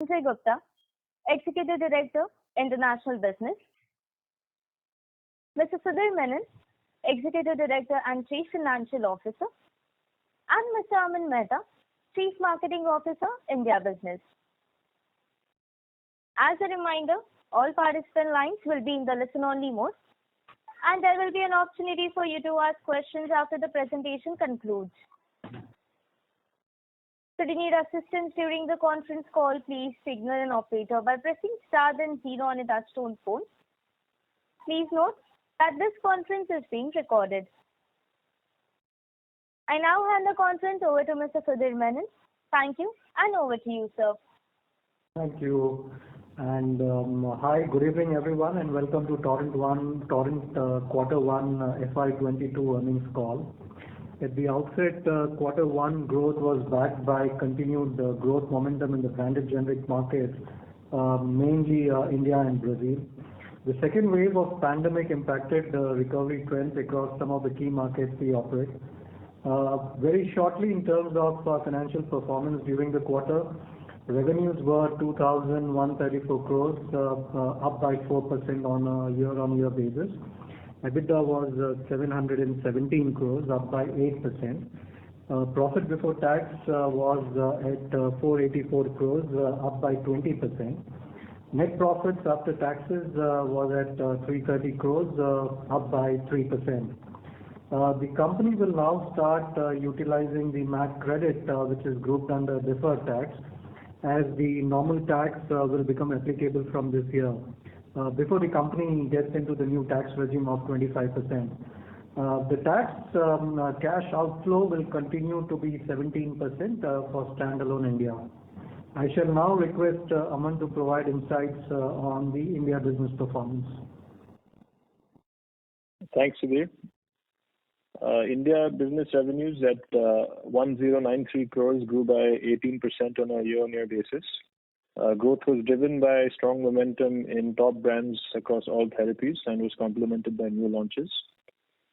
Sanjay Gupta, Executive Director, International Business, Mr. Sudhir Menon, Executive Director and Chief Financial Officer, and Mr. Aman Mehta, Chief Marketing Officer, India Business. As a reminder, all participant lines will be in the listen-only mode, and there will be an opportunity for you to ask questions after the presentation concludes. Should you need assistance during the conference call, please signal an operator by pressing star then 0 on a touchtone phone. Please note that this conference is being recorded. I now hand the conference over to Mr. Sudhir Menon. Thank you, and over to you, sir. Thank you. And hi, good evening everyone, and welcome to Torrent Q1 FY22 earnings call. At the outset, Q1 growth was backed by continued growth momentum in the branded generic markets, mainly India and Brazil. The second wave of pandemic impacted recovery trends across some of the key markets we operate. Very shortly, in terms of financial performance during the quarter, revenues were 2,134 crores, up by 4% on a year-on-year basis. EBITDA was 717 crores, up by 8%. Profit before tax was at 484 crores, up by 20%. Net profits after taxes was at 330 crores, up by 3%. The company will now start utilizing the MAT credit, which is grouped under deferred tax, as the normal tax will become applicable from this year, before the company gets into the new tax regime of 25%. The tax cash outflow will continue to be 17% for standalone India. I shall now request Aman to provide insights on the India business performance. Thanks, Sudhir. India business revenues at 1093 crores grew by 18% on a year-on-year basis. Growth was driven by strong momentum in top brands across all therapies and was complemented by new launches.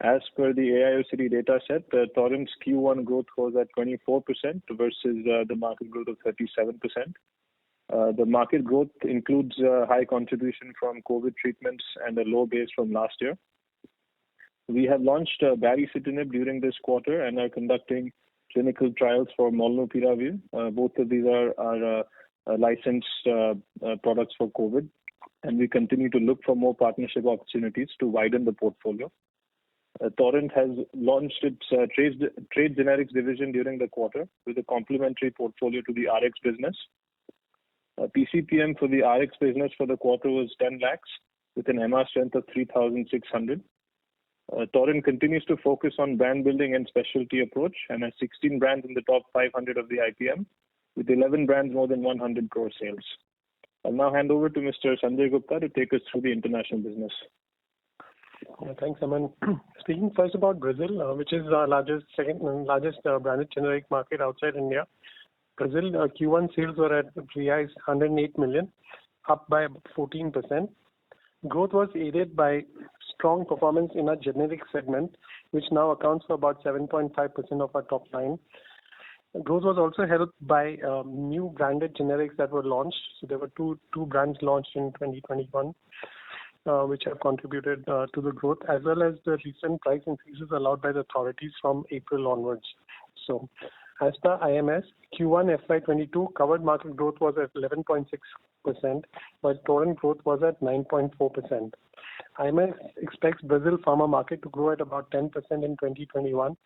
As per the AIOCD data set, Torrent's Q1 growth was at 24% versus the market growth of 37%. The market growth includes high contribution from COVID treatments and a low base from last year. We have launched baricitinib during this quarter and are conducting clinical trials for molnupiravir. Both of these are licensed products for COVID, and we continue to look for more partnership opportunities to widen the portfolio. Torrent has launched its trade generics division during the quarter with a complementary portfolio to the RX business. PCPM for the RX business for the quarter was 10 lakhs with an MR strength of 3,600. Torrent continues to focus on brand building and specialty approach and has 16 brands in the top 500 of the IPM, with 11 brands more than 100 crore sales. I'll now hand over to Mr. Sanjay Gupta to take us through the international business. Thanks, Aman. Speaking first about Brazil, which is our second largest branded generic market outside India. Brazil Q1 sales were at 108 million, up by 14%. Growth was aided by strong performance in our generic segment, which now accounts for about 7.5% of our top line. Growth was also helped by new branded generics that were launched. So there were two brands launched in 2021, which have contributed to the growth, as well as the recent price increases allowed by the authorities from April onwards. So as per IMS, Q1 FY22 covered market growth was at 11.6%, while Torrent growth was at 9.4%. IMS expects Brazil pharma market to grow at about 10% in 2021,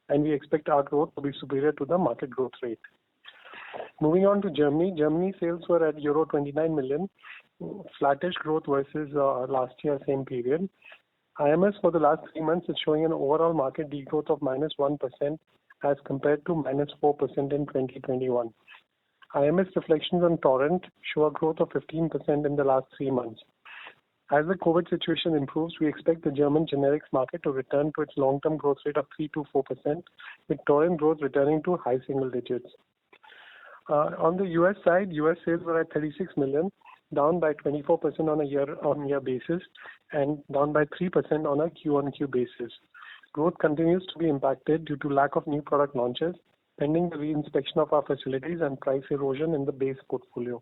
and we expect our growth to be superior to the market growth rate. Moving on to Germany. Germany sales were at euro 29 million, flattish growth versus last year same period. IMS for the last 3 months is showing an overall market degrowth of -1% as compared to -4% in 2021. IMS reflections on Torrent show a growth of 15% in the last 3 months. As the COVID situation improves, we expect the German generics market to return to its long-term growth rate of 3 to 4%, with Torrent growth returning to high single digits. On the US side, US sales were at 36 million, down by 24% on a year-on-year basis and down by 3% on a Q-on-Q basis. Growth continues to be impacted due to lack of new product launches pending the re-inspection of our facilities and price erosion in the base portfolio.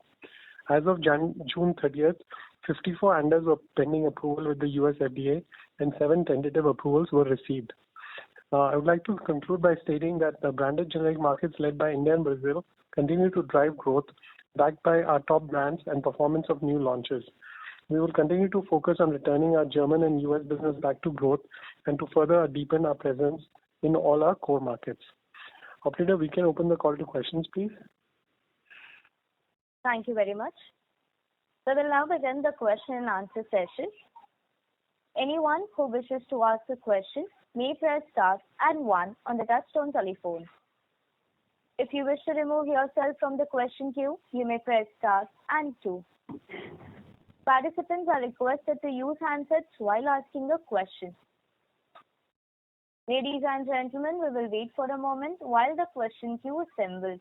As of June 30th, 54 ANDAs were pending approval with the US FDA and 7 tentative approvals were received. I would like to conclude by stating that the branded generic markets led by India and Brazil continue to drive growth backed by our top brands and performance of new launches. We will continue to focus on returning our German and US business back to growth and to further deepen our presence in all our core markets. Operator, we can open the call to questions, please. Thank you very much. We will now begin the question and answer session. Anyone who wishes to ask a question may press star and 1 on the touchtone telephone. If you wish to remove yourself from the question queue, you may press star and 2. Participants are requested to use handsets while asking a question. Ladies and gentlemen, we will wait for a moment while the question queue assembles.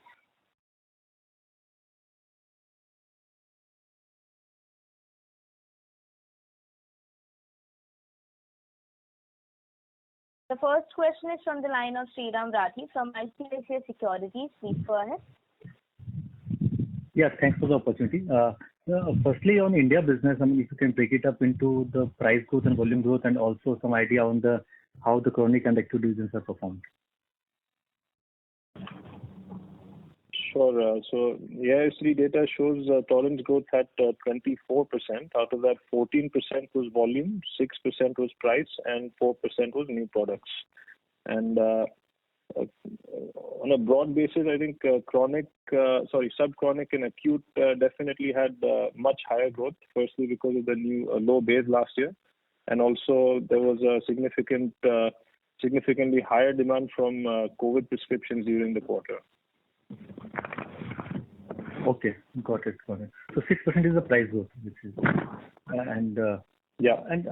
The first question is from the line of Sriram Rathi from ICICI Securities. Please go ahead. Yes, thanks for the opportunity. Firstly, on India business, if you can break it up into the price growth and volume growth, and also some idea on how the chronic and acute divisions are performed. Sure. So AIOCD data shows Torrent's growth at 24%. Out of that, 14% was volume, 6% was price, and 4% was new products. And on a broad basis, I think subchronic and acute definitely had much higher growth. Firstly, because of the new low base last year, and also there was a significantly higher demand from COVID prescriptions during the quarter. Okay, got it. So 6% is the price growth, which is, and yeah. And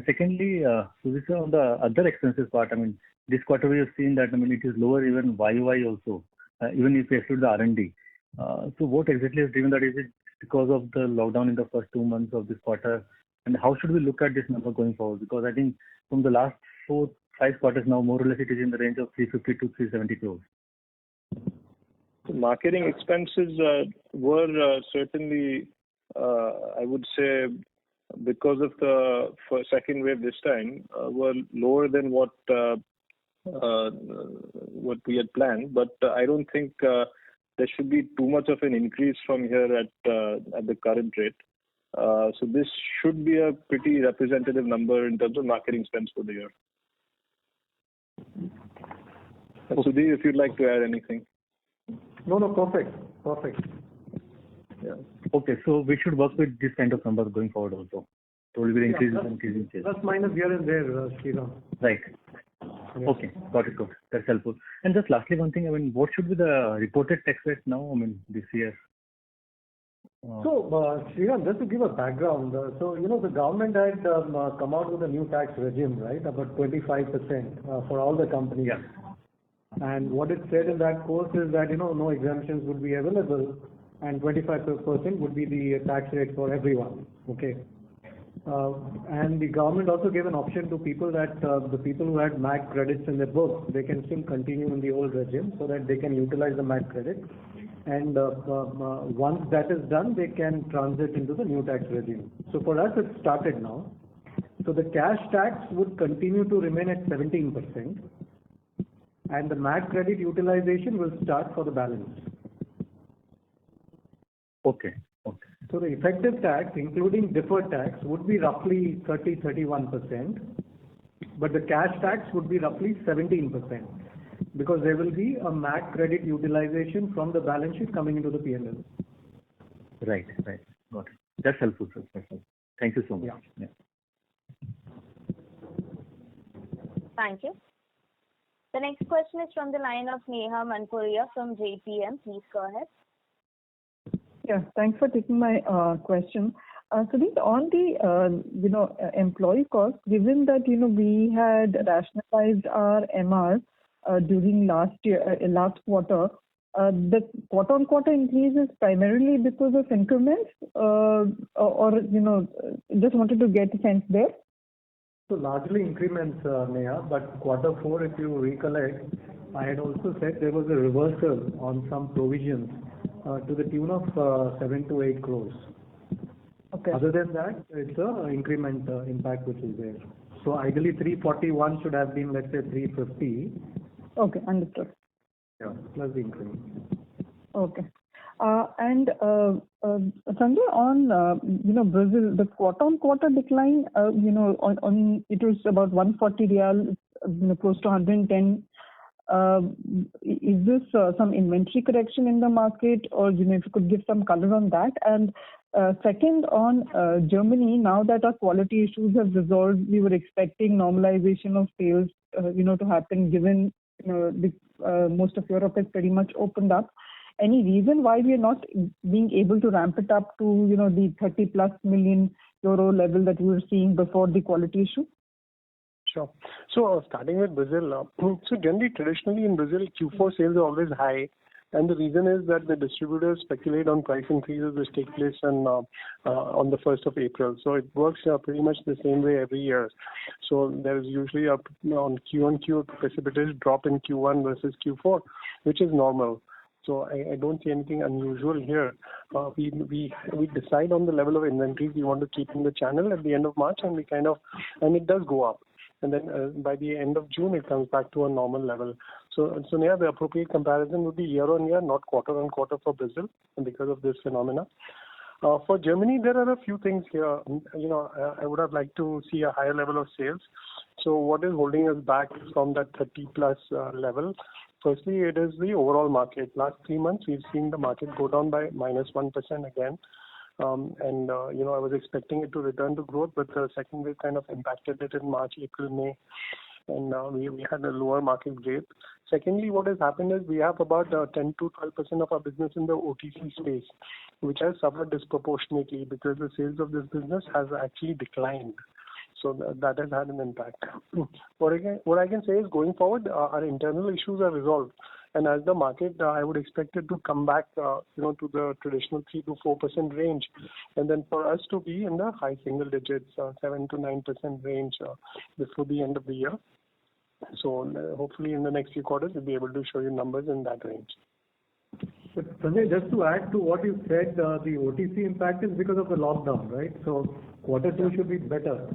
secondly, so this is on the other expenses part. This quarter we have seen that it is lower even YOY also, even if we exclude the R&D. So what exactly has driven that? Is it because of the lockdown in the first 2 months of this quarter? And how should we look at this number going forward? Because I think from the last 4-5 quarters now, more or less it is in the range of 350 to 370 crores. Marketing expenses were certainly, I would say, because of the second wave this time, were lower than what we had planned. But I don't think there should be too much of an increase from here at the current rate. So this should be a pretty representative number in terms of marketing spends for the year. Sudhir, if you'd like to add anything. No, perfect. Yeah. Okay, so we should work with this kind of numbers going forward also. So will be increasing sales. Plus minus here and there, Sriram. Right. Yes. Okay, got it. That's helpful. And just lastly, one thing, what should be the reported tax rate now, this year? So, Sriram, just to give a background, the government had come out with a new tax regime, right? About 25% for all the companies. Yeah. And what it said in that course is that, no exemptions would be available and 25% would be the tax rate for everyone. Okay. And the government also gave an option to people that the people who had MAG credits in their books, they can still continue in the old regime so that they can utilize the MAG credit. And once that is done, they can transit into the new tax regime. So for us, it started now. So the cash tax would continue to remain at 17%. And the MAG credit utilization will start for the balance. Okay. So the effective tax, including deferred tax, would be roughly 30-31%, but the cash tax would be roughly 17%, because there will be a MAG credit utilization from the balance sheet coming into the P&L. Right. Got it. That's helpful, sir. Thank you so much. Yeah. Thank you. The next question is from the line of Neha Manpuria from JPM. Please go ahead. Yeah, thanks for taking my question. So this on the employee cost, given that we had rationalized our MR during last quarter, the quarter-on-quarter increase is primarily because of increments, or just wanted to get a sense there. So largely increments, Neha, but quarter four, if you recollect, I had also said there was a reversal on some provisions to the tune of 7 to 8 crores. Okay. Other than that, it's a increment impact which is there. So ideally 341 should have been, let's say, 350. Okay, understood. Yeah, plus the increment. Okay. And Sanjay, on Brazil, the quarter-on-quarter decline, on it was about 140 real, close to 110. Is this some inventory correction in the market, or if you could give some color on that? And second, on Germany, now that our quality issues have resolved, we were expecting normalization of sales, to happen, given most of Europe has pretty much opened up. Any reason why we are not being able to ramp it up to, the 30 plus million euro level that we were seeing before the quality issue? Sure. So starting with Brazil, so generally, traditionally in Brazil, Q4 sales are always high. And the reason is that the distributors speculate on price increases which take place on the 1st of April. So it works pretty much the same way every year. So there is usually on Q1Q a precipitous drop in Q1 versus Q4, which is normal. So I don't see anything unusual here. We decide on the level of inventories we want to keep in the channel at the end of March, and it does go up. And then by the end of June, it comes back to a normal level. So Neha, the appropriate comparison would be year on year, not quarter on quarter for Brazil, because of this phenomena. For Germany, there are a few things here. I would have liked to see a higher level of sales. So what is holding us back from that 30 plus level? Firstly, it is the overall market. Last 3 months, we've seen the market go down by -1% again. I was expecting it to return to growth, but the second wave kind of impacted it in March, April, May. And we had a lower market rate. Secondly, what has happened is we have about 10 to 12% of our business in the OTC space, which has suffered disproportionately because the sales of this business has actually declined. So that has had an impact. What I can say is going forward, our internal issues are resolved. And as the market, I would expect it to come back, to the traditional 3 to 4% range. And then for us to be in the high single digits, 7 to 9% range before the end of the year. So hopefully in the next few quarters, we'll be able to show you numbers in that range. But Sanjay, just to add to what you said, the OTC impact is because of the lockdown, right? So quarter two should be better.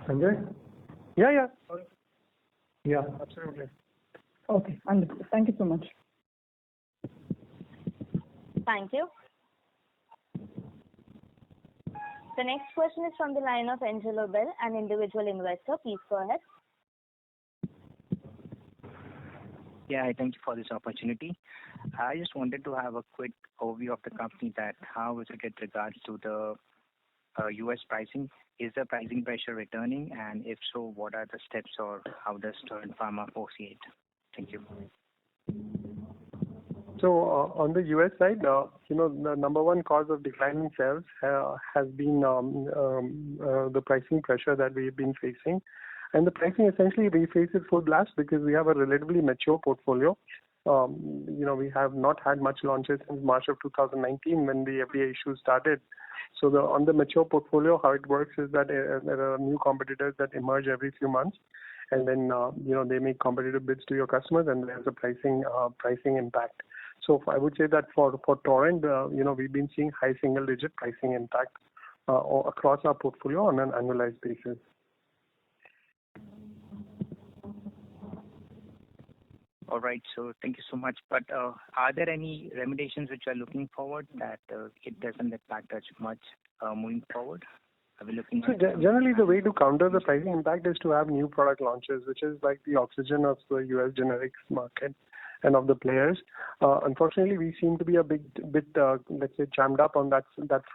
Sanjay? Yeah. Yeah. Absolutely. Okay, understood. Thank you so much. Thank you. The next question is from the line of Angelo Bell, an individual investor. Please go ahead. Yeah, thank you for this opportunity. I just wanted to have a quick overview of the company, that how is it with regards to the US pricing? Is the pricing pressure returning? And if so, what are the steps, or how does Torrent Pharma foresee it? Thank you. So on the US side, the number one cause of decline in sales has been the pricing pressure that we've been facing. And the pricing essentially we face it full blast because we have a relatively mature portfolio. We have not had much launches since March of 2019 when the FDA issues started. So on the mature portfolio, how it works is that there are new competitors that emerge every few months, and then they make competitive bids to your customers, and there's a pricing impact. So I would say that for Torrent, we've been seeing high single-digit pricing impact across our portfolio on an annualized basis. All right, so thank you so much. But are there any remediations which are looking forward that it doesn't impact us much moving forward? Are we looking So generally, the way to counter the pricing impact is to have new product launches, which is like the oxygen of the US generics market and of the players. Unfortunately, we seem to be a bit, let's say, jammed up on that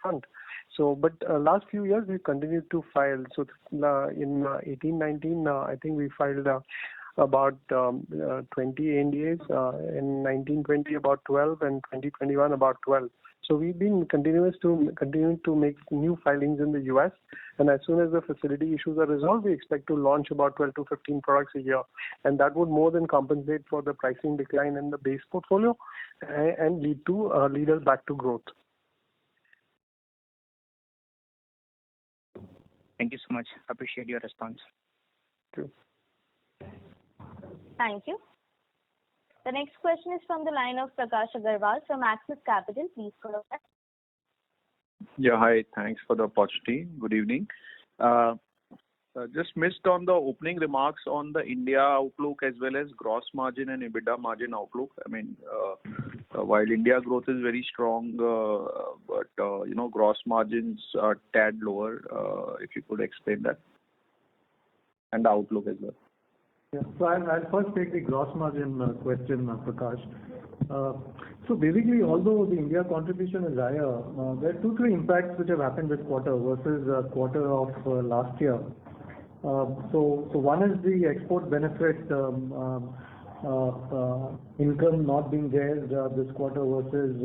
front. So, but last few years, we've continued to file. So in 18-19, I think we filed about 20 ANDAs, in 19-20 about 12, and 20-21 about 12. So we've been continuing to make new filings in the US, and as soon as the facility issues are resolved, we expect to launch about 12 to 15 products a year, and that would more than compensate for the pricing decline in the base portfolio and lead us back to growth. Thank you so much. Appreciate your response. Thank you. Thank you. The next question is from the line of Prakash Agarwal from Axis Capital. Please go ahead. Yeah, hi. Thanks for the opportunity. Good evening. Just missed on the opening remarks on the India outlook as well as gross margin and EBITDA margin outlook. I mean, while India growth is very strong, but gross margins are tad lower. If you could explain that, and the outlook as well. Yeah. So I'll first take the gross margin question, Prakash. So basically, although the India contribution is higher, there are 2-3 impacts which have happened this quarter versus quarter of last year. So one is the export benefit income not being there this quarter versus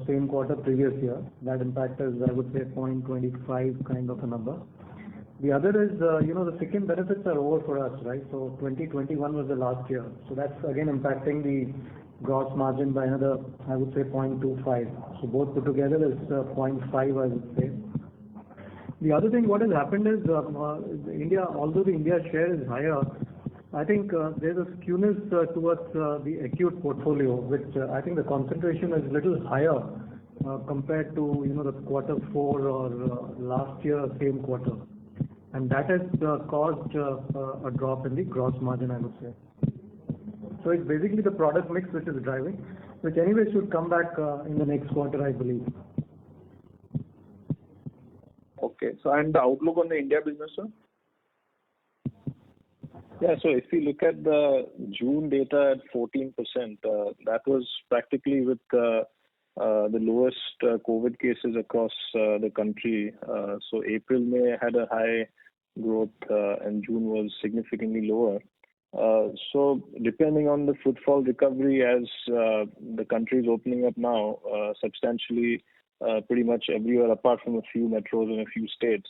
same quarter previous year. That impact is, I would say, 0.25 kind of a number. The other is, the second benefits are over for us, right? So 2021 was the last year. So that's again impacting the gross margin by another, I would say, 0.25. So both put together is 0.5, I would say. The other thing, what has happened is, India, although the India share is higher, I think there's a skewness towards the acute portfolio, which I think the concentration is a little higher compared to, the quarter 4 or last year, same quarter. And that has caused a drop in the gross margin, I would say. So it's basically the product mix which is driving, which anyway should come back in the next quarter, I believe. Okay. So and the outlook on the India business, sir? Yeah, so if you look at the June data at 14%, that was practically with the lowest COVID cases across the country. So April, May had a high growth and June was significantly lower. So depending on the footfall recovery as the country is opening up now substantially, pretty much everywhere apart from a few metros and a few states,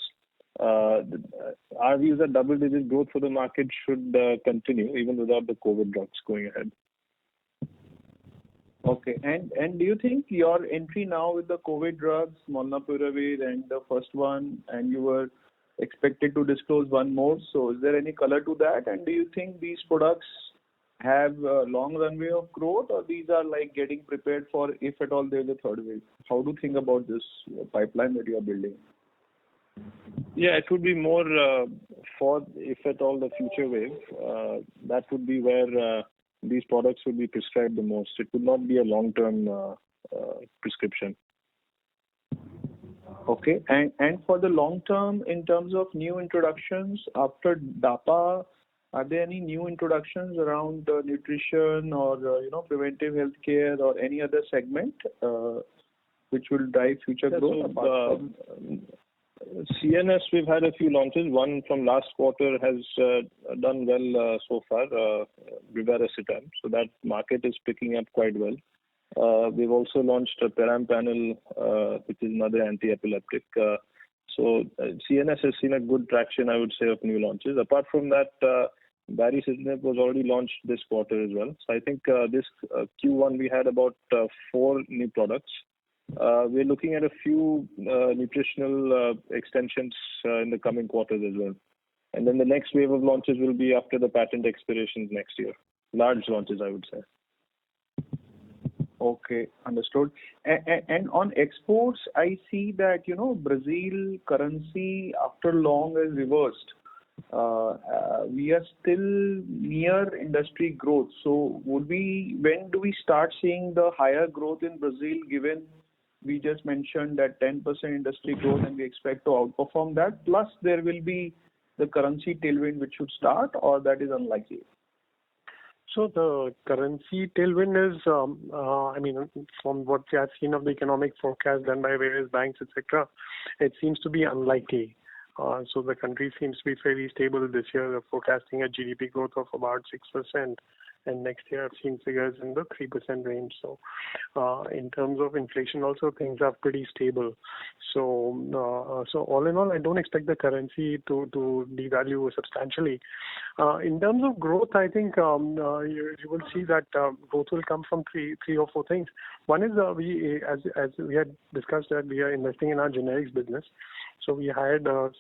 our view is that double-digit growth for the market should continue even without the COVID drugs going ahead. Okay. And do you think your entry now with the COVID drugs, Molnupiravir and the first one, and you were expected to disclose one more, so is there any color to that? And do you think these products have a long runway of growth, or these are like getting prepared for if at all there's a third wave? How do you think about this pipeline that you are building? Yeah, it would be more for if at all the future wave. That would be where these products would be prescribed the most. It would not be a long-term prescription. Okay. And for the long term, in terms of new introductions after DAPA, are there any new introductions around nutrition or preventive health care or any other segment which will drive future growth? CNS, we've had a few launches. One from last quarter has done well so far, Brivaracetam. So that market is picking up quite well. We've also launched a Perampanel, which is another anti-epileptic. So CNS has seen a good traction, I would say, of new launches. Apart from that, Baricitinib was already launched this quarter as well. So I think this Q1 we had about 4 new products. We're looking at a few nutritional extensions in the coming quarters as well. And then the next wave of launches will be after the patent expirations next year. Large launches, I would say. Okay, understood. And on exports, I see that, Brazil currency after long has reversed. We are still near industry growth. So when do we start seeing the higher growth in Brazil, given we just mentioned that 10% industry growth and we expect to outperform that? Plus there will be the currency tailwind which should start, or that is unlikely? So the currency tailwind is, from what we have seen of the economic forecast done by various banks, etc., it seems to be unlikely. So the country seems to be fairly stable this year. They're forecasting a GDP growth of about 6%, and next year I've seen figures in the 3% range. So in terms of inflation also, things are pretty stable. So all in all, I don't expect the currency to devalue substantially. In terms of growth, I think you will see that growth will come from three or four things. One is as we had discussed that we are investing in our generics business. So we hired, last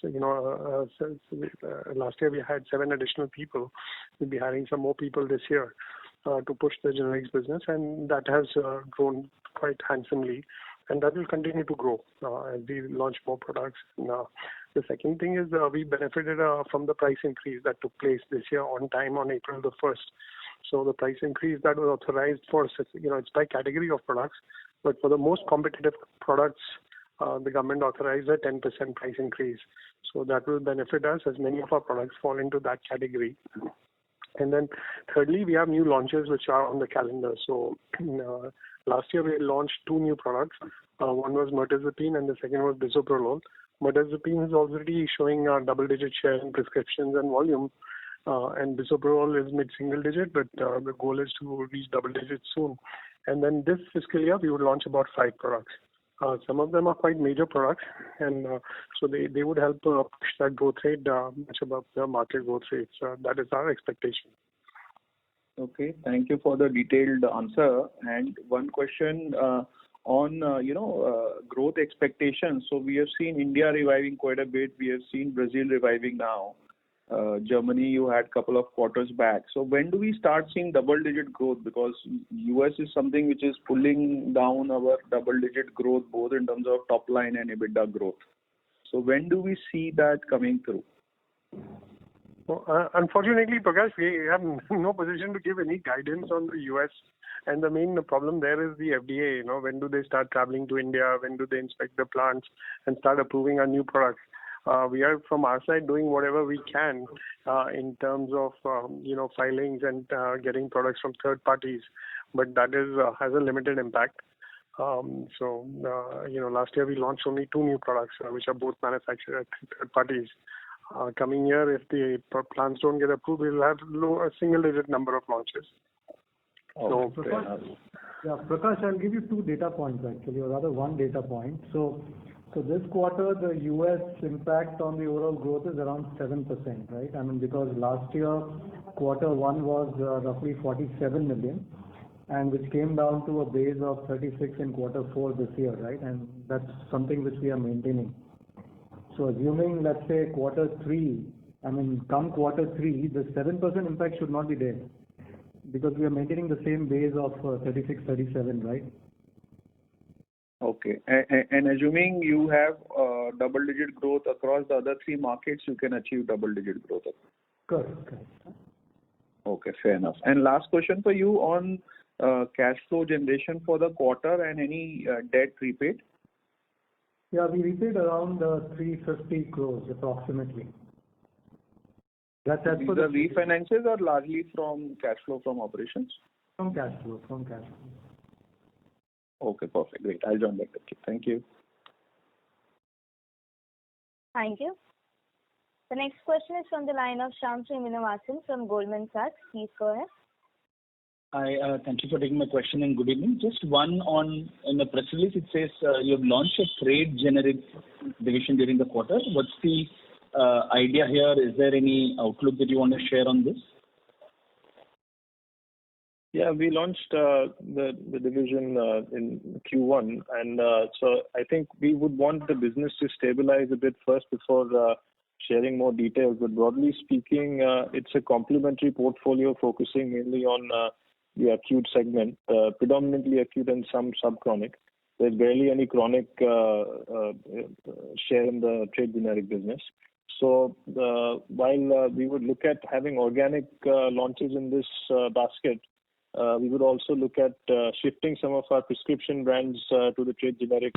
year we had 7 additional people. We'll be hiring some more people this year to push the generics business, and that has grown quite handsomely, and that will continue to grow as we launch more products. The second thing is we benefited from the price increase that took place this year on time on April the 1st. So the price increase that was authorized for, it's by category of products, but for the most competitive products, the government authorized a 10% price increase. So that will benefit us as many of our products fall into that category. And then thirdly, we have new launches which are on the calendar. So last year we launched 2 new products. One was mirtazapine and the second was bisoprolol. Mirtazapine is already showing a double-digit share in prescriptions and volume. And bisoprolol is mid-single digit, but the goal is to reach double digits soon. And then this fiscal year, we would launch about 5 products. Some of them are quite major products, and so they would help push that growth rate much above the market growth rates. That is our expectation. Okay, thank you for the detailed answer. And one question on growth expectations. So we have seen India reviving quite a bit. We have seen Brazil reviving now. Germany, you had a couple of quarters back. So when do we start seeing double-digit growth? Because US is something which is pulling down our double-digit growth, both in terms of top line and EBITDA growth. So when do we see that coming through? Well, unfortunately, Prakash, we have no position to give any guidance on the US. And the main problem there is the FDA. When do they start traveling to India? When do they inspect the plants and start approving our new products? We are from our side doing whatever we can in terms of filings and getting products from third parties, but that has a limited impact. Last year we launched only 2 new products which are both manufactured at third parties. Coming year, if the plants don't get approved, we'll have a single-digit number of launches. Prakash, I'll give you 2 data points actually, or rather 1 data point. So this quarter, the US impact on the overall growth is around 7%, right? I mean, because last year, quarter 1 was roughly 47 million, and which came down to a base of 36 in quarter 4 this year, right? And that's something which we are maintaining. So assuming, let's say, quarter 3, come quarter 3, the 7% impact should not be there, because we are maintaining the same base of 36, 37, right? Okay. And assuming you have double-digit growth across the other 3 markets, you can achieve double-digit growth. Correct. Okay, fair enough. And last question for you on cash flow generation for the quarter and any debt repaid? Yeah, we repaid around 350 crores approximately. That's as per the refinances are largely from cash flow from operations? From cash flow. Okay, perfect. Great. I'll join back. Thank you. Thank you. The next question is from the line of Shyam Srinivasan from Goldman Sachs. Please go ahead. Hi, thank you for taking my question and good evening. Just one on, in the press release it says you have launched a trade generic division during the quarter. What's the idea here? Is there any outlook that you want to share on this? Yeah, we launched the division in Q1, and so I think we would want the business to stabilize a bit first before sharing more details. But broadly speaking, it's a complementary portfolio focusing mainly on the acute segment, predominantly acute and some subchronic. There's barely any chronic share in the trade generic business. So while we would look at having organic launches in this basket, we would also look at shifting some of our prescription brands to the trade generic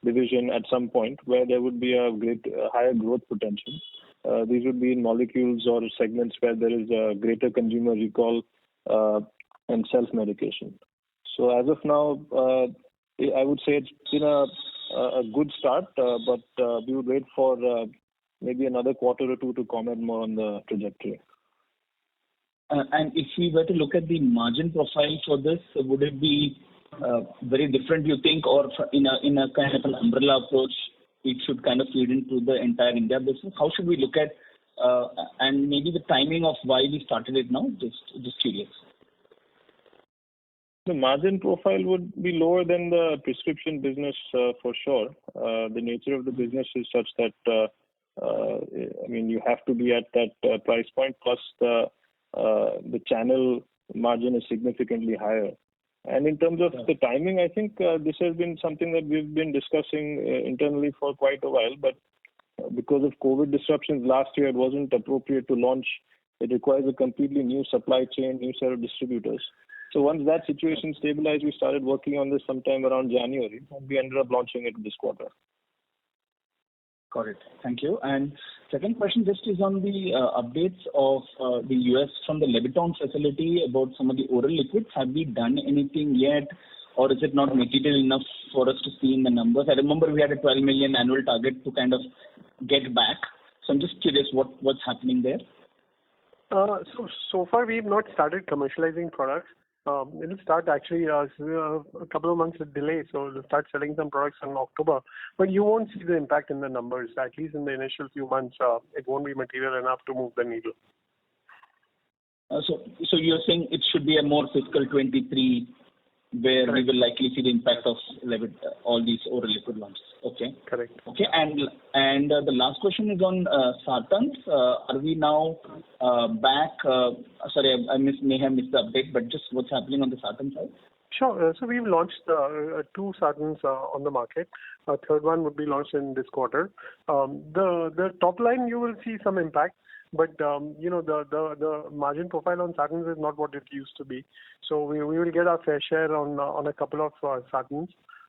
division at some point, where there would be a higher growth potential. These would be in molecules or segments where there is a greater consumer recall and self-medication. So as of now, I would say it's been a good start, but we would wait for maybe another quarter or 2 to comment more on the trajectory. And if we were to look at the margin profile for this, would it be very different, you think, or in a kind of an umbrella approach, it should kind of feed into the entire India business? How should we look at, and maybe the timing of why we started it now? Just curious. The margin profile would be lower than the prescription business for sure. The nature of the business is such that you have to be at that price point. Plus, the channel margin is significantly higher. And in terms of the timing, I think this has been something that we've been discussing internally for quite a while. But because of COVID disruptions last year, it wasn't appropriate to launch. It requires a completely new supply chain, new set of distributors. So once that situation stabilized, we started working on this sometime around January, and we ended up launching it this quarter. Got it. Thank you. And second question just is on the updates of the US from the Leviton facility about some of the oral liquids. Have we done anything yet, or is it not material enough for us to see in the numbers? I remember we had a 12 million annual target to kind of get back. So I'm just curious what's happening there. So far we've not started commercializing products. It'll start actually a couple of months of delay, so we'll start selling some products in October. But you won't see the impact in the numbers. At least in the initial few months, it won't be material enough to move the needle. So you're saying it should be a more fiscal 23 where we will likely see the impact of all these oral liquid launches. Okay. Correct. Okay. And the last question is on sartans. Are we now back? Sorry, may have missed the update, but just what's happening on the sartan side? Sure. So we've launched 2 sartans on the market. A third one would be launched in this quarter. The top line you will see some impact. But the margin profile on sartans is not what it used to be. So we will get our fair share on a couple of sartans,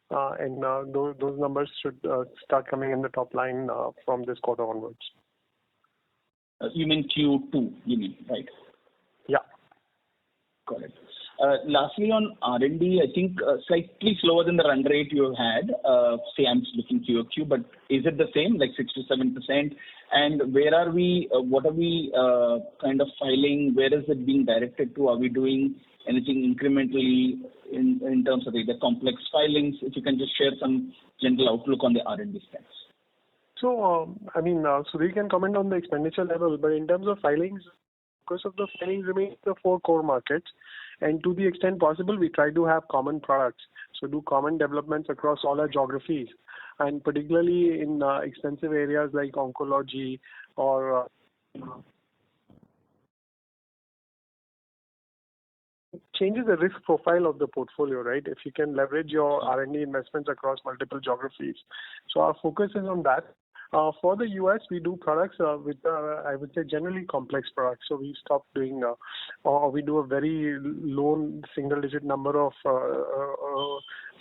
and those numbers should start coming in the top line from this quarter onwards. You mean Q2? You mean, right? Yeah. Got it. Lastly, on R&D, I think slightly slower than the run rate you had. Say I'm looking QOQ, but is it the same, like 6 to 7%? And where are we? What are we kind of filing? Where is it being directed to? Are we doing anything incrementally in terms of the complex filings? If you can just share some general outlook on the R&D spends. So, Sudhir can comment on the expenditure level, but in terms of filings, focus of the filings remains the 4 core markets. And to the extent possible, we try to have common products. So do common developments across all our geographies. And particularly in extensive areas like oncology or changes the risk profile of the portfolio, right? If you can leverage your R&D investments across multiple geographies. So our focus is on that. For the US, we do products with, I would say, generally complex products. So we stopped doing, or we do a very low single-digit number of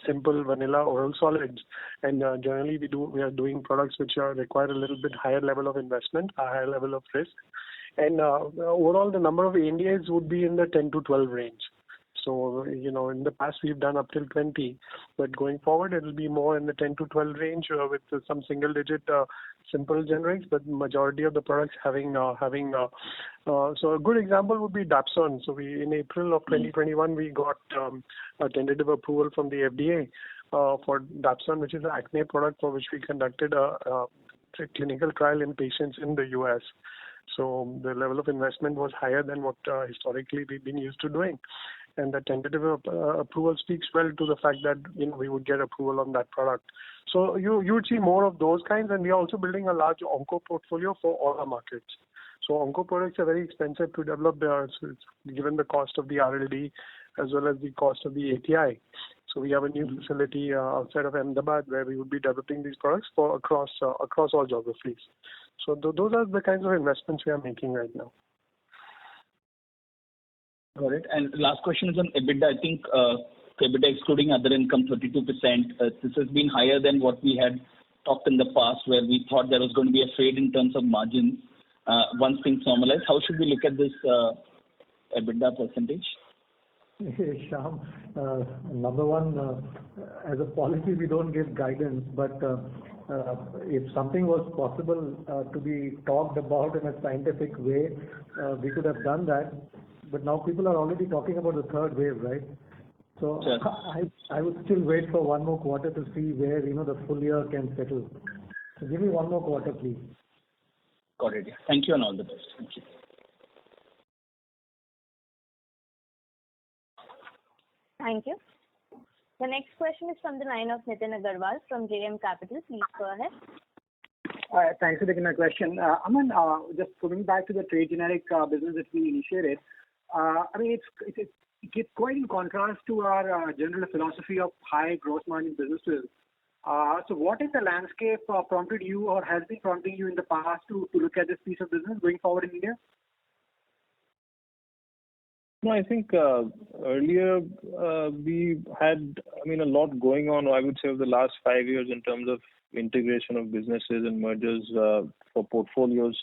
simple vanilla oral solids. And generally, we are doing products which require a little bit higher level of investment, a higher level of risk. And overall, the number of ANDAs would be in the 10 to 12 range. So, in the past, we've done up till 20, but going forward, it will be more in the 10 to 12 range with some single-digit simple generics, but majority of the products having. So a good example would be Dapsone. So in April of 2021, we got a tentative approval from the FDA for Dapsone, which is an acne product for which we conducted a clinical trial in patients in the US. So the level of investment was higher than what historically we've been used to doing. And the tentative approval speaks well to the fact that we would get approval on that product. So you would see more of those kinds, and we are also building a large onco portfolio for all our markets. So onco products are very expensive to develop, given the cost of the R&D as well as the cost of the API. So we have a new facility outside of Ahmedabad where we would be developing these products for across all geographies. So those are the kinds of investments we are making right now. Got it. And last question is on EBITDA. I think EBITDA excluding other income 32%. This has been higher than what we had talked in the past, where we thought there was going to be a fade in terms of margins once things normalize. How should we look at this EBITDA percentage? Shyam, number one, as a policy, we don't give guidance, but if something was possible to be talked about in a scientific way, we could have done that. But now people are already talking about the third wave, right? So sure. I would still wait for one more quarter to see where the full year can settle. So give me one more quarter, please. Got it. Thank you and all the best. Thank you. Thank you. The next question is from the line of Nitin Agarwal from JM Capital. Please go ahead. Thanks for taking my question. Aman, just coming back to the trade generic business that we initiated, it's quite in contrast to our general philosophy of high gross margin businesses. So what is the landscape prompted you or has been prompting you in the past to look at this piece of business going forward in India? No, I think earlier we had, a lot going on, I would say, over the last 5 years in terms of integration of businesses and mergers for portfolios.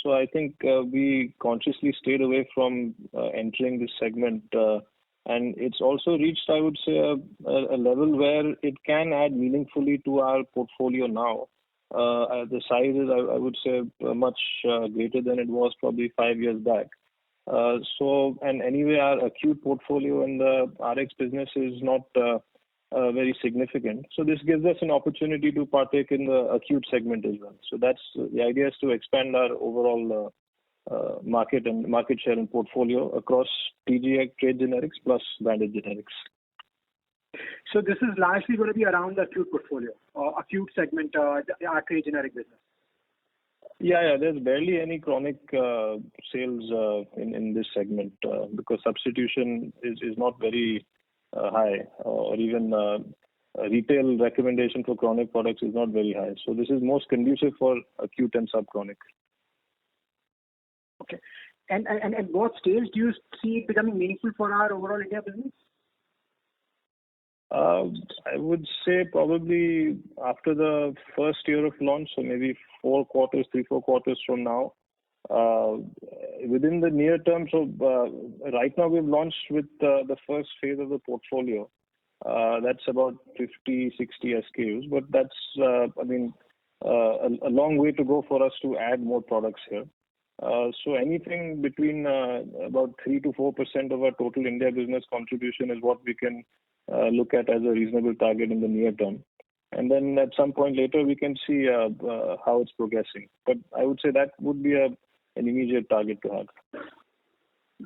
So I think we consciously stayed away from entering this segment. And it's also reached, I would say, a level where it can add meaningfully to our portfolio now. The size is, I would say, much greater than it was probably 5 years back. And anyway, our acute portfolio in the RX business is not very significant. So this gives us an opportunity to partake in the acute segment as well. So that's the idea, is to expand our overall market share and portfolio across TGX, trade generics plus branded generics. So this is largely going to be around the acute portfolio, acute segment, our trade generic business. Yeah. There's barely any chronic sales in this segment because substitution is not very high, or even retail recommendation for chronic products is not very high. So this is most conducive for acute and subchronic. Okay. And at what stage do you see it becoming meaningful for our overall India business? I would say probably after the first year of launch, so maybe 3-4 quarters from now. Within the near term, so right now we've launched with the first phase of the portfolio. That's about 50-60 SKUs, but that's a long way to go for us to add more products here. So anything between about 3-4% of our total India business contribution is what we can look at as a reasonable target in the near term. And then at some point later, we can see how it's progressing. But I would say that would be an immediate target to have.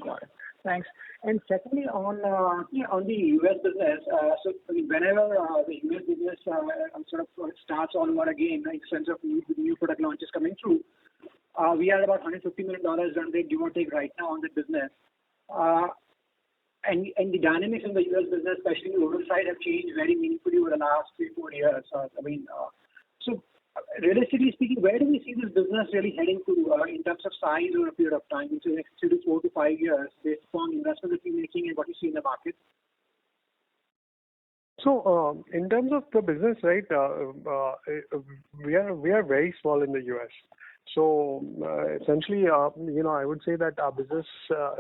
Got it. Thanks. And secondly, on the US business, so whenever the US business sort of starts all over again in terms of new product launches coming through, we are about $150 million run rate, give or take, right now on the business. And the dynamics in the US business, especially the oral side, have changed very meaningfully over the last 3-4 years. So realistically speaking, where do we see this business really heading to in terms of size over a period of time, which is next 2 to 4 to 5 years, based upon investment that we're making and what you see in the market? So in terms of the business, right, we are very small in the US. So essentially, I would say that our business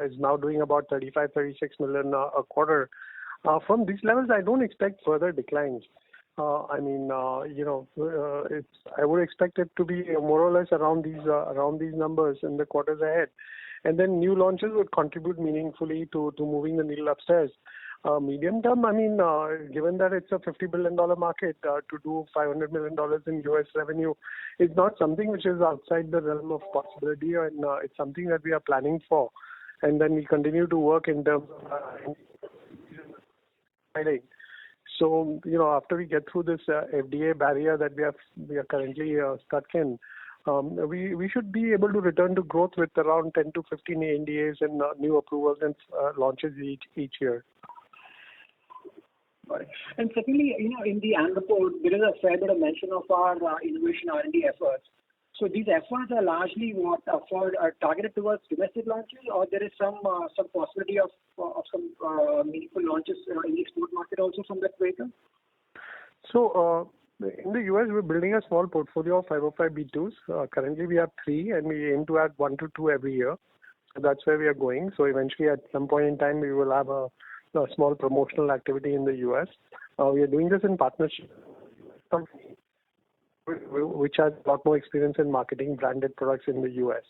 is now doing about 35-36 million a quarter. From these levels, I don't expect further declines. I would expect it to be more or less around these numbers in the quarters ahead, and then new launches would contribute meaningfully to moving the needle upstairs. Medium term, given that it's a $50 billion market, to do $500 million in US revenue is not something which is outside the realm of possibility, and it's something that we are planning for. And then we continue to work in terms of So, after we get through this FDA barrier that we are currently stuck in, we should be able to return to growth with around 10 to 15 NDAs and new approvals and launches each year. And secondly, in the annual report, there is a fair bit of mention of our innovation R&D efforts. So these efforts are largely are targeted towards domestic launches, or there is some possibility of some meaningful launches in the export market also from that vehicle? So in the US, we're building a small portfolio of 505(b)(2)s. Currently, we have 3, and we aim to add 1 to 2 every year. So that's where we are going. So eventually, at some point in time, we will have a small promotional activity in the US. We are doing this in partnership with a company which has a lot more experience in marketing branded products in the US.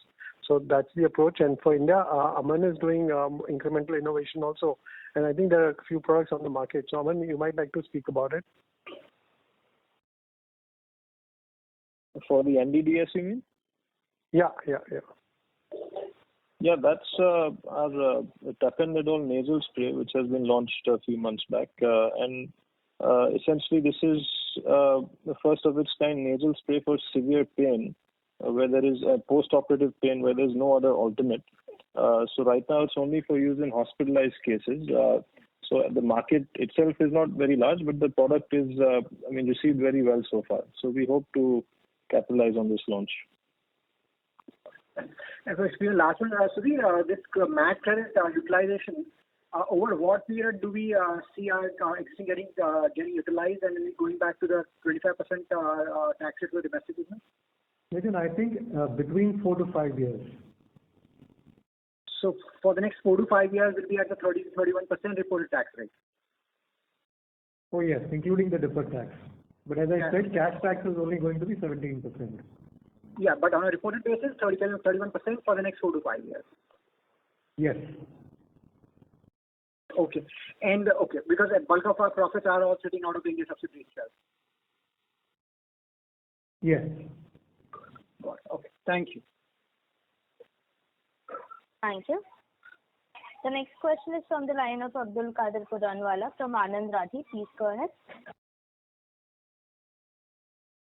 So that's the approach. And for India, Aman is doing incremental innovation also. And I think there are a few products on the market. So Aman, you might like to speak about it. For the NDDS, you mean? Yeah. Yeah, that's our tapentadol nasal spray, which has been launched a few months back. And essentially, this is the first of its kind nasal spray for severe pain, where there is a post-operative pain, where there's no other alternate. So right now, it's only for use in hospitalized cases. So the market itself is not very large, but the product is, received very well so far. So we hope to capitalize on this launch. And so, the last one, Sudhir, this MAT credit utilization, over what period do we see our existing getting utilized and going back to the 25% tax rate for domestic business? Nitin, I think between 4 to 5 years. So for the next 4 to 5 years, it will be at the 30 to 31% reported tax rate. Oh yes, including the deferred tax. But as I said, cash tax is only going to be 17%. Yeah, but on a reported basis, 31% for the next 4 to 5 years. Yes. Okay. And because a bulk of our profits are all sitting out of the India subsidiary itself. Yes. Got it. Okay. Thank you. Thank you. The next question is from the line of Abdul Qadir Kudanwala from Anand Rathi. Please go ahead.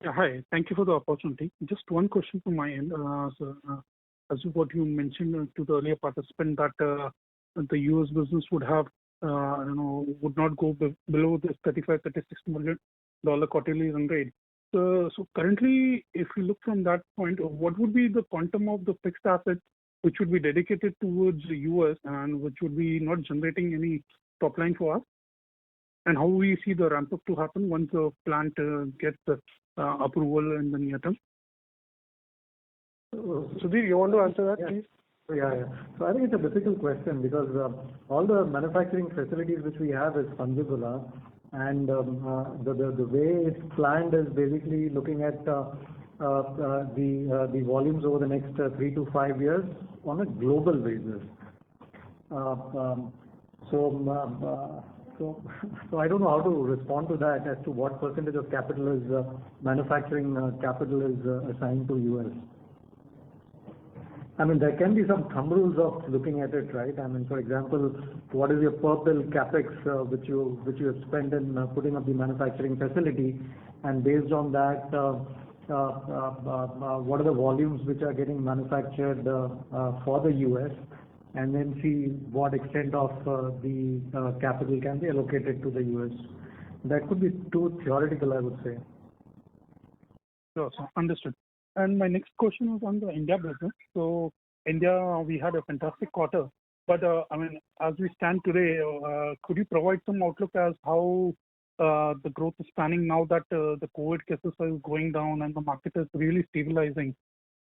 Yeah, hi. Thank you for the opportunity. Just one question from my end. As what you mentioned to the earlier participant that the US business would have, would not go below this $35-36 million quarterly run rate. So currently, if you look from that point, what would be the quantum of the fixed assets which would be dedicated towards the US and which would be not generating any top line for us? And how we see the ramp up to happen once the plant gets the approval in the near term? Sudhir, you want to answer that, please? Yeah. So I think it's a difficult question because all the manufacturing facilities which we have is fungible, and the way it's planned is basically looking at the volumes over the next 3 to 5 years on a global basis. So I don't know how to respond to that as to what percentage of capital is manufacturing capital is assigned to US. I mean, there can be some thumb rules of looking at it, right? I mean, for example, what is your per pill capex which you have spent in putting up the manufacturing facility, and based on that, what are the volumes which are getting manufactured for the US, and then see what extent of the capital can be allocated to the US. That could be too theoretical, I would say. Sure, so understood. And my next question was on the India business. So India, we had a fantastic quarter, but as we stand today, could you provide some outlook as how the growth is planning now that the COVID cases are going down and the market is really stabilizing?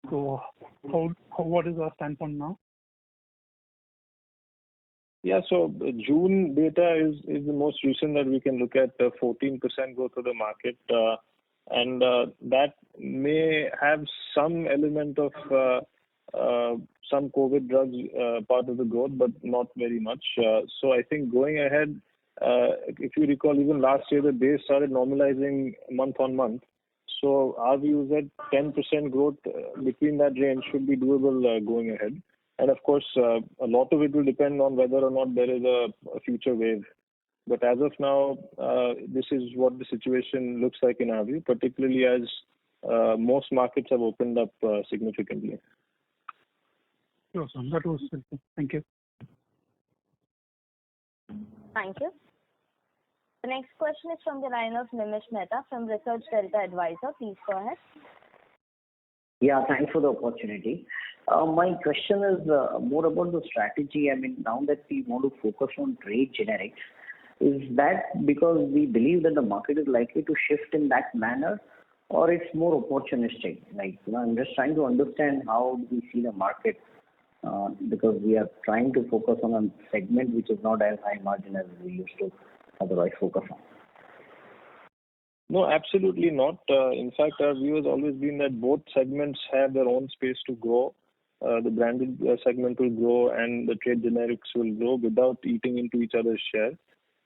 So what is our standpoint now? Yeah, so June data is the most recent that we can look at, 14% growth of the market. And that may have some element of some COVID drugs part of the growth, but not very much. So I think going ahead, if you recall, even last year, the base started normalizing month on month. So our view is that 10% growth between that range should be doable going ahead. And of course, a lot of it will depend on whether or not there is a future wave. But as of now, this is what the situation looks like in our view, particularly as most markets have opened up significantly. Awesome. That was helpful. Thank you. Thank you. The next question is from the line of Nimish Mehta from Research Delta Advisor. Please go ahead. Yeah, thanks for the opportunity. My question is more about the strategy. I mean, now that we want to focus on trade generics, is that because we believe that the market is likely to shift in that manner, or it's more opportunistic? I'm just trying to understand how we see the market, because we are trying to focus on a segment which is not as high margin as we used to otherwise focus on. No, absolutely not. In fact, our view has always been that both segments have their own space to grow. The branded segment will grow and the trade generics will grow without eating into each other's share.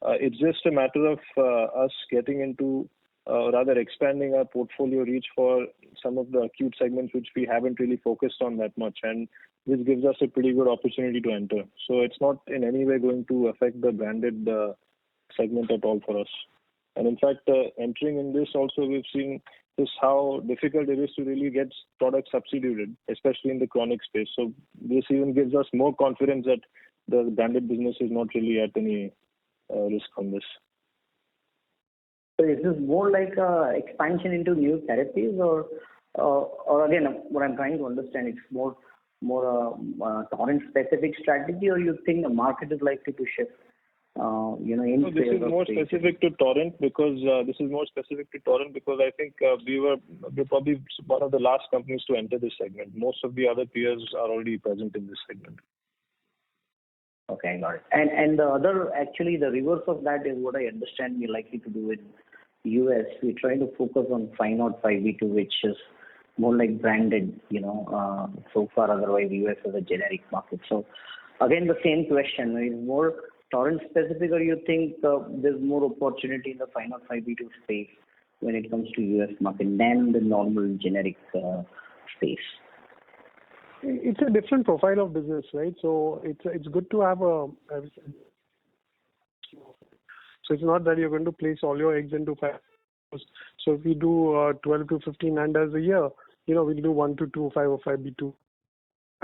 It's just a matter of us getting into rather expanding our portfolio reach for some of the acute segments which we haven't really focused on that much, and this gives us a pretty good opportunity to enter. So it's not in any way going to affect the branded segment at all for us. And in fact, entering in this also, we've seen just how difficult it is to really get products substituted, especially in the chronic space. So this even gives us more confidence that the branded business is not really at any risk on this. So is this more like expansion into new therapies, or again, what I'm trying to understand, it's more Torrent specific strategy, or you think the market is likely to shift? This is more specific to Torrent because I think we're probably one of the last companies to enter this segment. Most of the other peers are already present in this segment. Okay, got it. And the other, actually, the reverse of that is what I understand we're likely to do in US. We're trying to focus on 505(b)(2), which is more like branded, so far. Otherwise, US is a generic market. So again, the same question: is more Torrent specific, or you think there's more opportunity in the 505(b)(2) space when it comes to US market than the normal generic space? It's a different profile of business, right? So it's good to have so it's not that you're going to place all your eggs into 5. So if we do 12 to 15 ANDAs a year, we'll do 1 to 2 505(b)(2),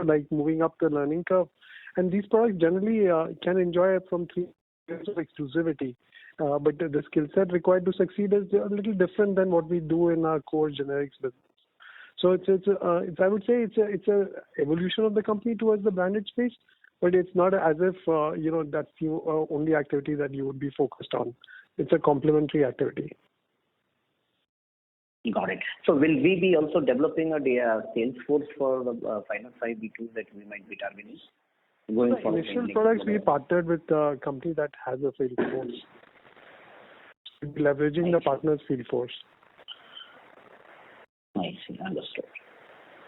like moving up the learning curve. And these products generally can enjoy from 3 years of exclusivity. But the skill set required to succeed is a little different than what we do in our core generics business. So I would say it's a evolution of the company towards the branded space, but it's not as if that's the only activity that you would be focused on. It's a complementary activity. Got it. So will we be also developing a sales force for the 505(b)(2) that we might be targeting? Going for initial products, we partnered with a company that has a field force. We'll be leveraging the partner's field force. I see. Understood.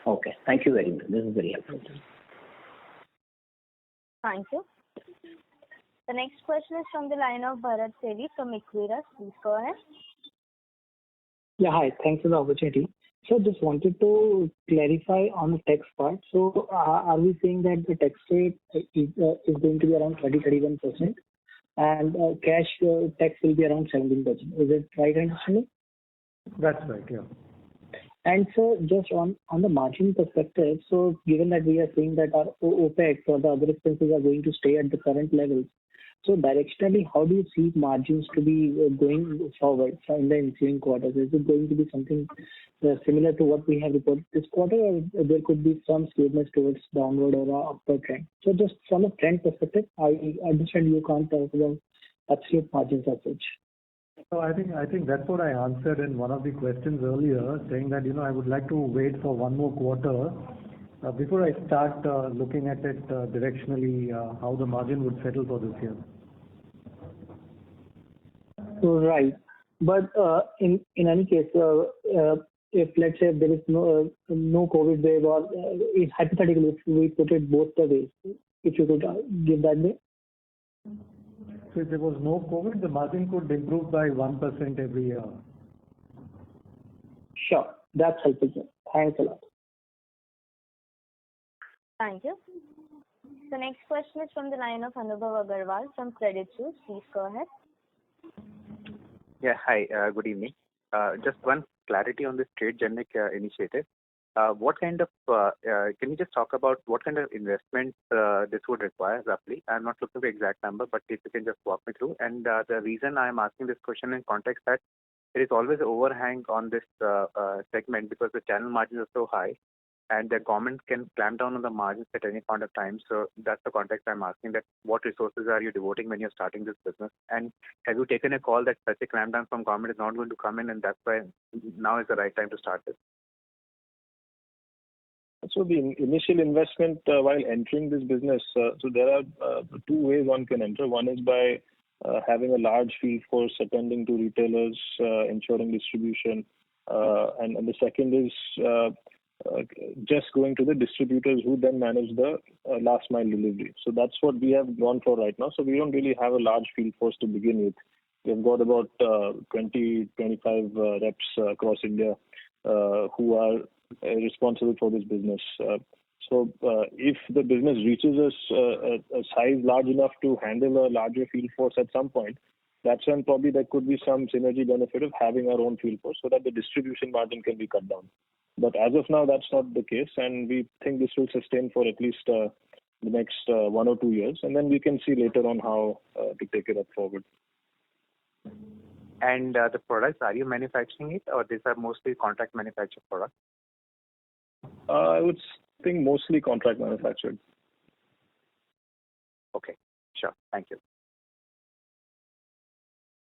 Okay. Thank you very much. This is very helpful. Thank you. The next question is from the line of Bharat Sethi from Equirus. Please go ahead. Yeah, hi. Thanks for the opportunity. So just wanted to clarify on the tax part. So are we saying that the tax rate is going to be around 30-31%, and cash tax will be around 17%? Is it right understanding? That's right, yeah. And so just on the margin perspective, so given that we are seeing that our OPEX or the other expenses are going to stay at the current levels, so directionally, how do you see margins to be going forward in the ensuing quarters? Is it going to be something similar to what we have reported this quarter, or there could be some skewness towards downward or upward trend? So just from a trend perspective, I understand you can't talk about absolute margins as such. So I think that's what I answered in one of the questions earlier, saying that I would like to wait for one more quarter before I start looking at it directionally, how the margin would settle for this year. Right. But in any case, if let's say there is no COVID wave, or hypothetically, if we put it both the ways, if you could give that way. So if there was no COVID, the margin could improve by 1% every year. Sure. That's helpful, sir. Thanks a lot. Thank you. The next question is from the line of Anubhav Agarwal from Credit Suisse. Please go ahead. Yeah, hi. Good evening. Just one clarity on this trade generic initiative. What kind of, can you just talk about what kind of investment this would require roughly? I'm not looking for the exact number, but if you can just walk me through. And the reason I'm asking this question in context that there is always an overhang on this segment because the channel margins are so high, and the government can clamp down on the margins at any point of time. So that's the context I'm asking, that what resources are you devoting when you're starting this business? And have you taken a call that such a clamp down from government is not going to come in, and that's why now is the right time to start this? So the initial investment while entering this business, so there are two ways one can enter. One is by having a large field force attending to retailers, ensuring distribution. And the second is just going to the distributors who then manage the last mile delivery. So that's what we have gone for right now. So we don't really have a large field force to begin with. We've got about 20, 25 reps across India who are responsible for this business. So if the business reaches a size large enough to handle a larger field force at some point, that's when probably there could be some synergy benefit of having our own field force so that the distribution margin can be cut down. But as of now, that's not the case, and we think this will sustain for at least the next 1 or 2 years, and then we can see later on how to take it up forward. And the products, are you manufacturing it, or these are mostly contract manufactured products? I would think mostly contract manufactured. Okay, sure. Thank you.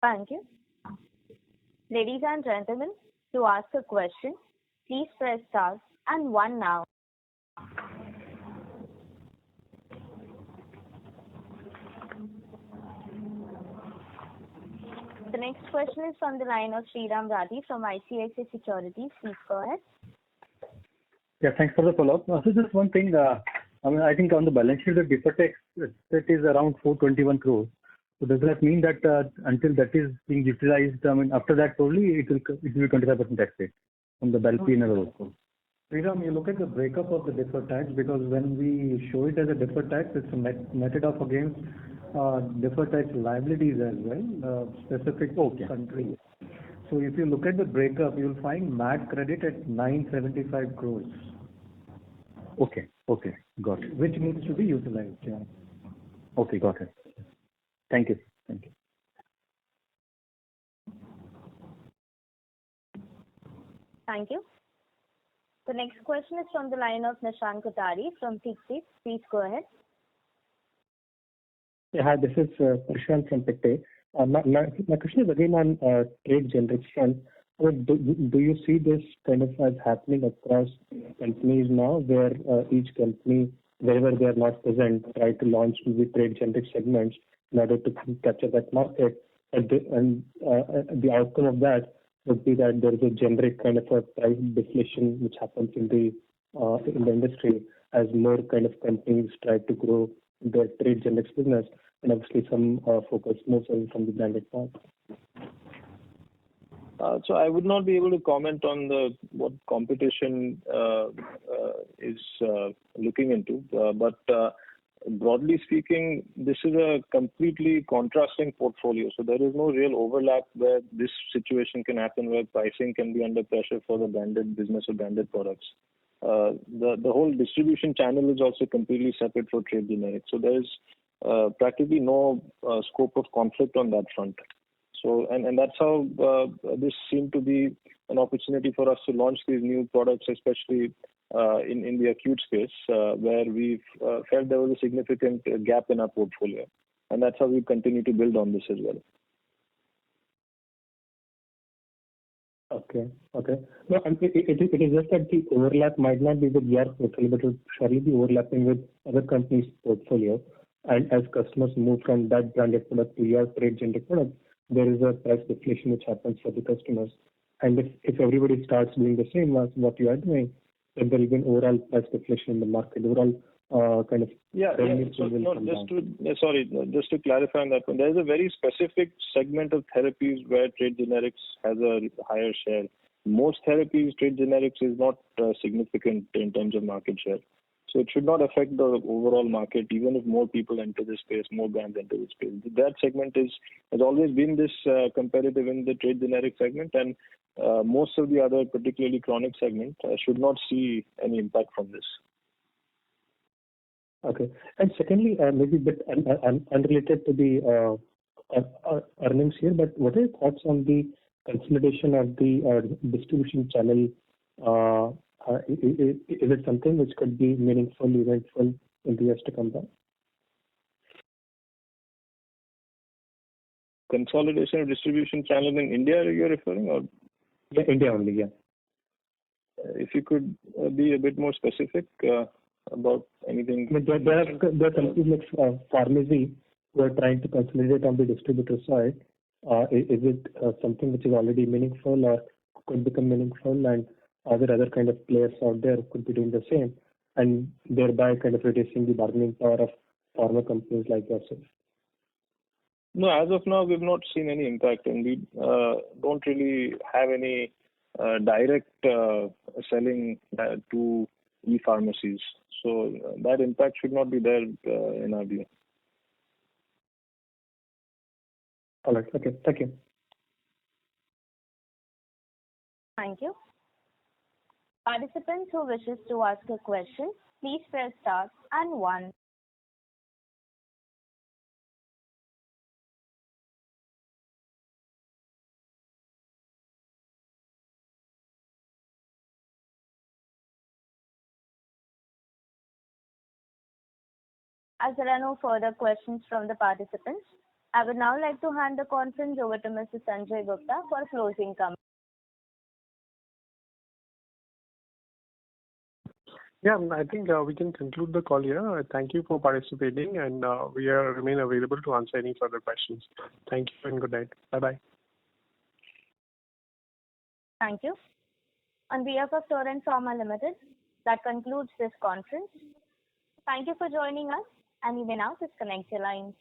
Thank you. Ladies and gentlemen, to ask a question, please press star and 1 now. The next question is from the line of Sriram Rathi from ICICI Securities. Please go ahead. Yeah, thanks for the follow-up. So just one thing, I think on the balance sheet, the deferred tax that is around 421 crores. So does that mean that until that is being utilized, after that probably it will be 25% tax rate from the balance sheet also? Sriram, you look at the breakup of the deferred tax, because when we show it as a deferred tax, it's netted off against deferred tax liabilities as well, specific countries. So if you look at the breakup, you'll find MAT credit at 975 crores. Okay, got it. Which needs to be utilized, yeah. Okay, got it. Thank you. Thank you. The next question is from the line of Nishan Kothari from Pictet. Please go ahead. Yeah, hi, this is Prashant from Pictet. My question is again on trade generics front. Do you see this kind of as happening across companies now, where each company, wherever they are not present, try to launch the trade generic segments in order to capture that market, and the outcome of that would be that there is a generic kind of a price deflation which happens in the industry as more kind of companies try to grow their trade generics business, and obviously some focus moves away from the branded part. So I would not be able to comment on what competition is looking into, but broadly speaking, this is a completely contrasting portfolio. So there is no real overlap where this situation can happen, where pricing can be under pressure for the branded business or branded products. The whole distribution channel is also completely separate for trade generics. So there is practically no scope of conflict on that front. So and that's how this seemed to be an opportunity for us to launch these new products, especially in the acute space, where we felt there was a significant gap in our portfolio, and that's how we continue to build on this as well. Okay. No, it is just that the overlap might not be with your portfolio, but it will surely be overlapping with other companies' portfolio. And as customers move from that branded product to your trade generic product, there is a price deflation which happens for the customers. And if everybody starts doing the same as what you are doing, then there will be an overall price deflation in the market. Overall kind of just to clarify on that one, there is a very specific segment of therapies where trade generics has a higher share. Most therapies, trade generics is not significant in terms of market share. So it should not affect the overall market, even if more people enter this space, more brands enter this space. That segment has always been this competitive in the trade generic segment, and most of the other, particularly chronic segment, should not see any impact from this. Okay. And secondly, maybe a bit unrelated to the earnings here, but what are your thoughts on the consolidation of the distribution channel? Is it something which could be meaningful, eventful in the years to come by? Consolidation of distribution channel in India, you're referring, or? Yeah, India only, yeah. If you could be a bit more specific about anything. There are companies like Pharmacy who are trying to consolidate on the distributor side. Is it something which is already meaningful or could become meaningful, and are there other kind of players out there who could be doing the same, and thereby kind of reducing the bargaining power of pharma companies like yourself? No, as of now, we've not seen any impact, and we don't really have any direct selling to e-pharmacies. So that impact should not be there in our view. All right. Okay. Thank you. Thank you. Participants who wishes to ask a question, please press star and 1. As there are no further questions from the participants, I would now like to hand the conference over to Mr. Sanjay Gupta for closing comments. Yeah, I think we can conclude the call here. Thank you for participating, and we remain available to answer any further questions. Thank you and good night. Bye-bye. Thank you. On behalf of Torrent Pharma Limited, that concludes this conference. Thank you for joining us, and you may now disconnect your lines.